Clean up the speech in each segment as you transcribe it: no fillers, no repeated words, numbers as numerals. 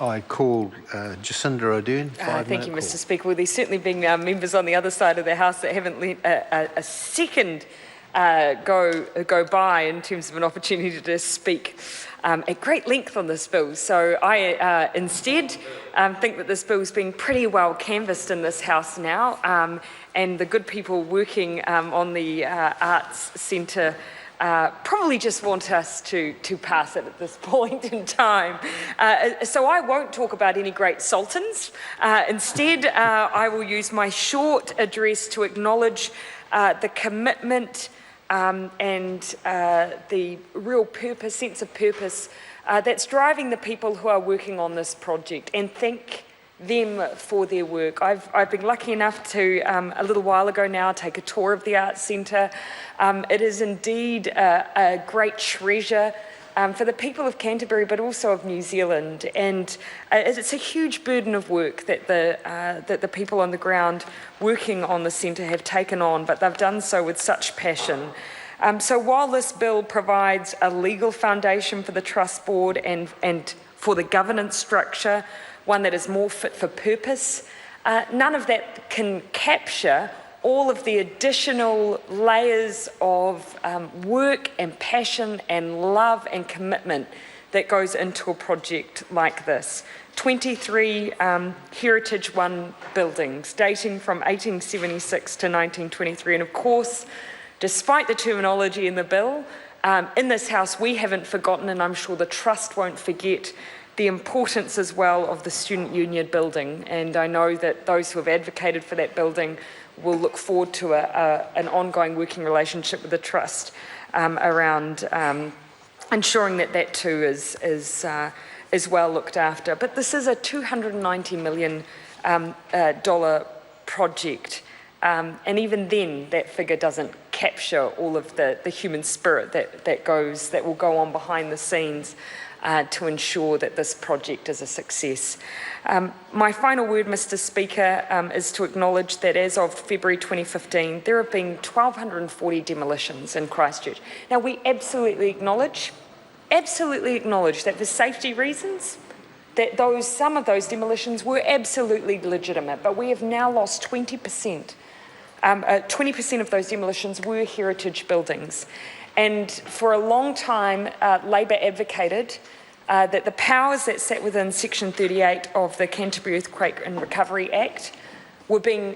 I call Jacinda O'Dern. Thank you, Mr. Speaker. Well, there's certainly been members on the other side of the House that haven't let a second go by in terms of an opportunity to speak at great length on this bill. So I instead think that this bill's been pretty well canvassed in this House now, and the good people working on the Arts Centre probably just want us to pass it at this point in time. So I won't talk about any great sultans. Instead, I will use my short address to acknowledge the commitment and the real purpose, sense of purpose that's driving the people who are working on this project, and thank them for their work. I've been lucky enough to, a little while ago now, take a tour of the Arts Centre. It is indeed a great treasure for the people of Canterbury, but also of New Zealand. And it's a huge burden of work that the people on the ground working on the centre have taken on, but they've done so with such passion. So while this bill provides a legal foundation for the Trust Board and for the governance structure, one that is more fit for purpose, none of that can capture all of the additional layers of work and passion and love and commitment that goes into a project like this. 23 Heritage One buildings dating from 1876 to 1923. And of course, despite the terminology in the bill, in this House we haven't forgotten, and I'm sure the Trust won't forget, the importance as well of the Student Union building. And I know that those who have advocated for that building will look forward to an ongoing working relationship with the Trust around ensuring that that too is well looked after. But this is a $290 million project, and even then that figure doesn't capture all of the human spirit that will go on behind the scenes to ensure that this project is a success. My final word, Mr. Speaker, is to acknowledge that as of February 2015, there have been 1,240 demolitions in Christchurch. Now, we absolutely acknowledge that for safety reasons, that some of those demolitions were absolutely legitimate, but we have now lost 20%. 20% of those demolitions were heritage buildings. And for a long time, Labor advocated that the powers that sat within Section 38 of the Canterbury Earthquake and Recovery Act were being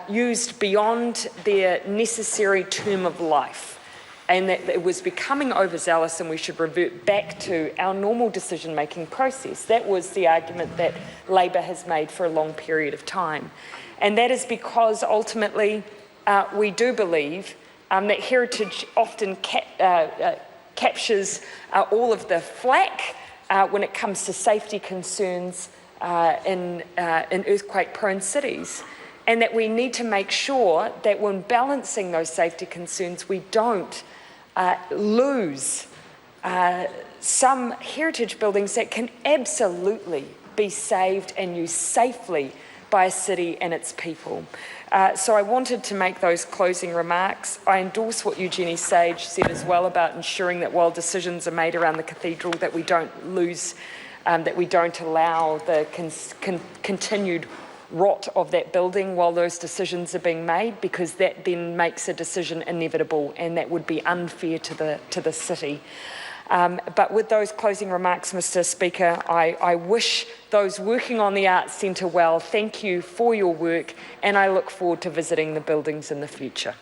used beyond their necessary term of life, and that it was becoming overzealous and we should revert back to our normal decision-making process. That was the argument that Labor has made for a long period of time. And that is because ultimately we do believe that heritage often captures all of the flack when it comes to safety concerns in earthquake-prone cities, and that we need to make sure that when balancing those safety concerns, we don't lose some heritage buildings that can absolutely be saved and used safely by a city and its people. So I wanted to make those closing remarks. I endorse what Eugenie Sage said as well about ensuring that while decisions are made around the cathedral, that we don't lose, that we don't allow the continued rot of that building while those decisions are being made, because that then makes a decision inevitable, and that would be unfair to the city. But with those closing remarks, Mr. Speaker, I wish those working on the Arts Centre well. Thank you for your work, and I look forward to visiting the buildings in the future.